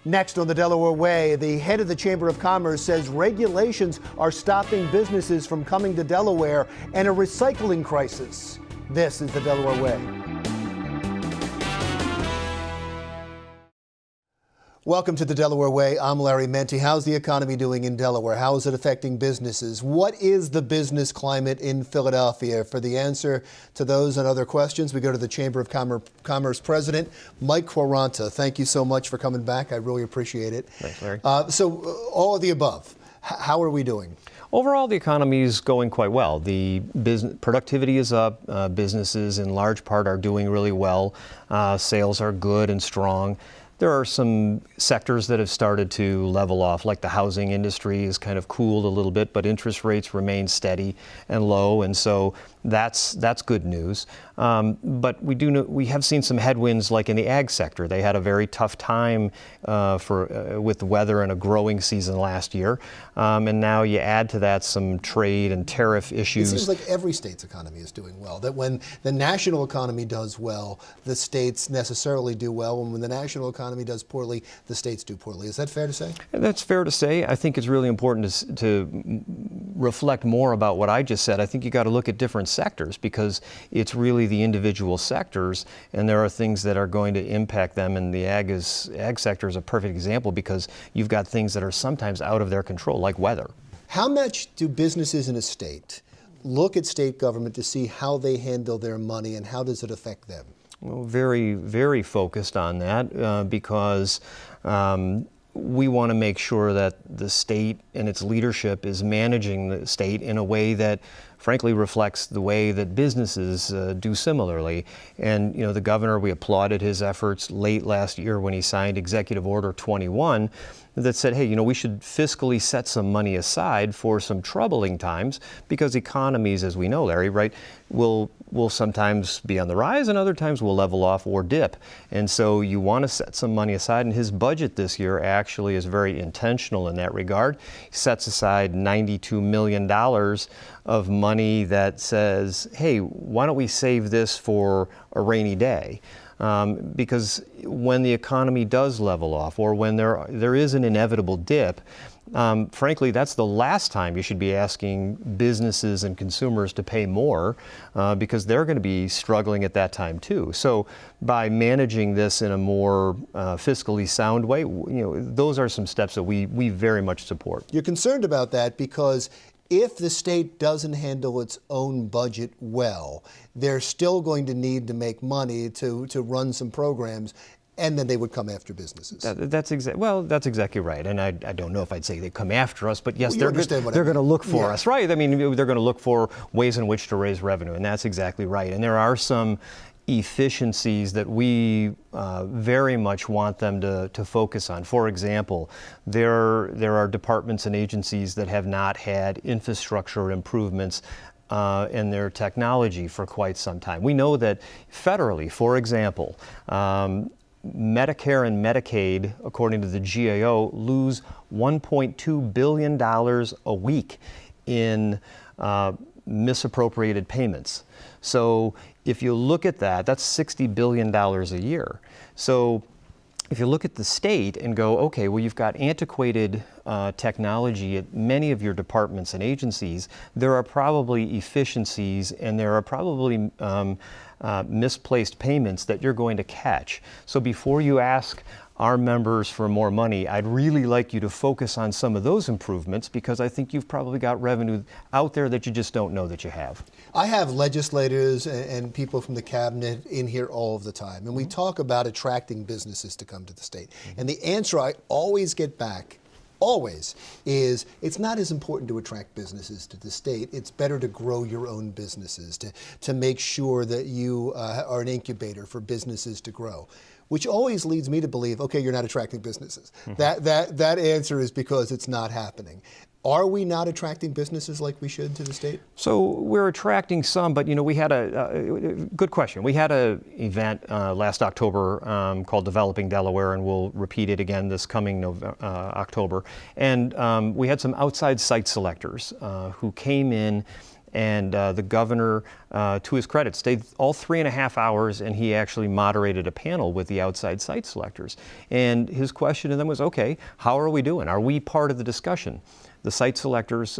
Next on the Delaware Way, the head of the Chamber of Commerce says regulations are stopping businesses from coming to Delaware and a recycling crisis. This is the Delaware Way. Welcome to the Delaware Way. I'm Larry Menti. How's the economy doing in Delaware? How is it affecting businesses? What is the business climate in Philadelphia? For the answer to those and other questions, we go to the Chamber of Commerce President, Mike Quaranta. Thank you so much for coming back. I really appreciate it. Thanks, Larry. All of the above, how are we doing? Overall, the economy is going quite well. The business productivity is up. Businesses in large part are doing really well. Sales are good and strong. There are some sectors that have started to level off, like the housing industry has kind of cooled a little bit, but interest rates remain steady and low, and so that's good news. But we have seen some headwinds, like in the ag sector. They had a very tough time with the weather and a growing season last year, and now you add to that some trade and tariff issues. It seems like every state's economy is doing well. That when the national economy does well, the states necessarily do well, and when the national economy does poorly, the states do poorly. Is that fair to say? That's fair to say. I think it's really important to reflect more about what I just said. I think you got to look at different sectors, because it's really the individual sectors, and there are things that are going to impact them, and the ag sector is a perfect example, because you've got things that are sometimes out of their control, like weather. How much do businesses in a state look at state government to see how they handle their money, and how does it affect them? Well, very, very focused on that, because we want to make sure that the state and its leadership is managing the state in a way that frankly reflects the way that businesses do similarly. And the governor, we applauded his efforts late last year when he signed Executive Order 21 that said, hey, we should fiscally set some money aside for some troubling times, because economies, as we know, Larry, right, will sometimes be on the rise and other times will level off or dip. And so you want to set some money aside, and his budget this year actually is very intentional in that regard. He sets aside $92 million of money that says, hey, why don't we save this for a rainy day? Because when the economy does level off, or when there is an inevitable dip, frankly, that's the last time you should be asking businesses and consumers to pay more, because they're going to be struggling at that time too. So by managing this in a more fiscally sound way, those are some steps that we very much support. You're concerned about that because if the state doesn't handle its own budget well, they're still going to need to make money to run some programs, and then they would come after businesses. That's exactly right. And I don't know if I'd say they come after us, but yes, well, they're going to look for us, right? I mean, they're going to look for ways in which to raise revenue, and that's exactly right. And there are some efficiencies that we very much want them to focus on. For example, there are departments and agencies that have not had infrastructure improvements in their technology for quite some time. We know that federally, for example, Medicare and Medicaid, according to the GAO, lose $1.2 billion a week in misappropriated payments. So if you look at that, that's $60 billion a year. So if you look at the state and go, okay, well, you've got antiquated technology at many of your departments and agencies, there are probably efficiencies and there are probably misplaced payments that you're going to catch. So before you ask our members for more money, I'd really like you to focus on some of those improvements, because I think you've probably got revenue out there that you just don't know that you have. I have legislators and people from the cabinet in here all of the time, and we talk about attracting businesses to come to the state. And the answer I always get back, is it's not as important to attract businesses to the state. It's better to grow your own businesses, to make sure that you are an incubator for businesses to grow. Which always leads me to believe, okay, you're not attracting businesses. Mm-hmm. That answer is because it's not happening. Are we not attracting businesses like we should to the state? So we're attracting some, but we had a good question. We had an event last October called Developing Delaware, and we'll repeat it again this coming October. And we had some outside site selectors who came in And the governor, to his credit, stayed all 3.5 hours, and he actually moderated a panel with the outside site selectors. And his question to them was, okay, how are we doing? Are we part of the discussion? The site selectors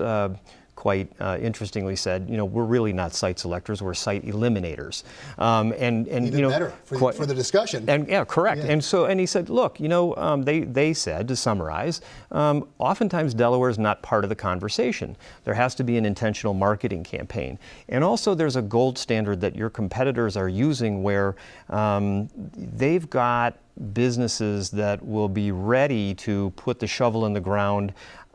quite interestingly said, we're really not site selectors, we're site eliminators. And even better for the discussion. And yeah, correct. Yeah. And he said, look, they said, to summarize, oftentimes Delaware is not part of the conversation. There has to be an intentional marketing campaign. And also there's a gold standard that your competitors are using where they've got businesses that will be ready to put the shovel in the ground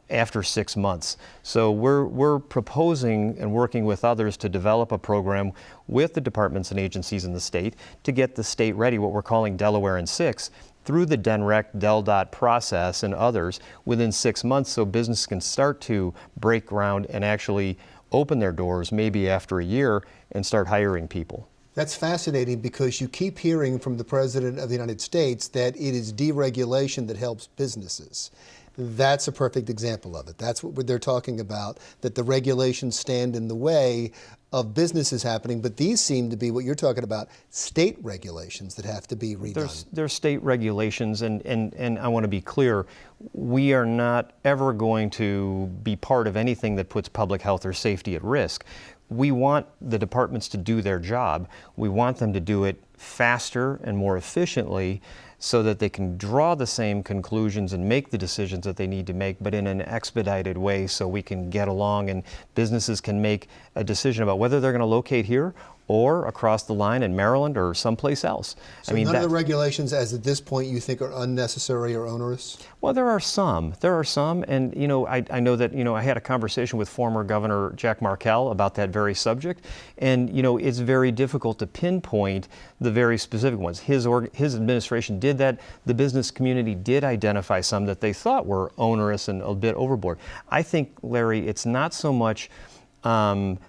after 6 months. So we're proposing and working with others to develop a program with the departments and agencies in the state to get the state ready, what we're calling Delaware in 6, through the DENREC, DelDOT process and others within 6 months, so business can start to break ground and actually open their doors maybe after a year and start hiring people. That's fascinating because you keep hearing from the President of the United States that it is deregulation that helps businesses. That's a perfect example of it. That's what they're talking about, that the regulations stand in the way of businesses happening, but these seem to be what you're talking about, state regulations that have to be redone. There's state regulations, and I want to be clear, we are not ever going to be part of anything that puts public health or safety at risk. We want the departments to do their job. We want them to do it faster and more efficiently so that they can draw the same conclusions and make the decisions that they need to make, but in an expedited way so we can get along and businesses can make a decision about whether they're going to locate here or across the line in Maryland or someplace else. So none of the regulations as at this point you think are unnecessary or onerous? Well, there are some, and I know that I had a conversation with former Governor Jack Markell about that very subject, and it's very difficult to pinpoint the very specific ones. His administration did that. The business community did identify some that they thought were onerous and a bit overboard. I think, Larry, it's not so much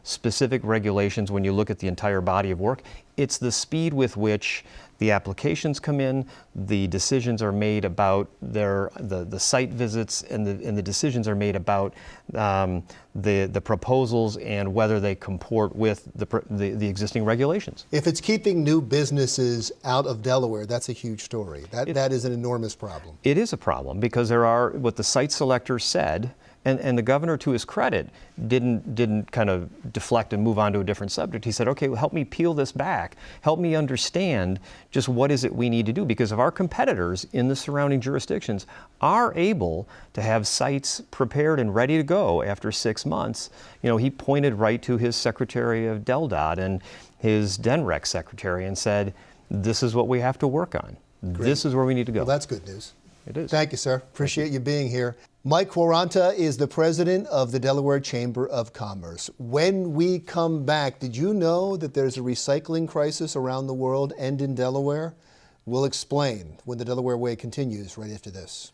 specific regulations when you look at the entire body of work. It's the speed with which the applications come in, the decisions are made about the site visits, and the decisions are made about the proposals and whether they comport with the existing regulations. If it's keeping new businesses out of Delaware, that's a huge story. That is an enormous problem. It is a problem because there are, what the site selectors said, and the governor, to his credit, didn't kind of deflect and move on to a different subject. He said, okay, well, help me peel this back. Help me understand just what is it we need to do, because if our competitors in the surrounding jurisdictions are able to have sites prepared and ready to go after 6 months, he pointed right to his Secretary of DelDOT and his DENREC secretary and said, this is what we have to work on. Great. This is where we need to go. Well, that's good news. It is. Thank you, sir. Appreciate you being here. Mike Quaranta is the president of the Delaware Chamber of Commerce. When we come back, did you know that there's a recycling crisis around the world and in Delaware? We'll explain when the Delaware Way continues right after this.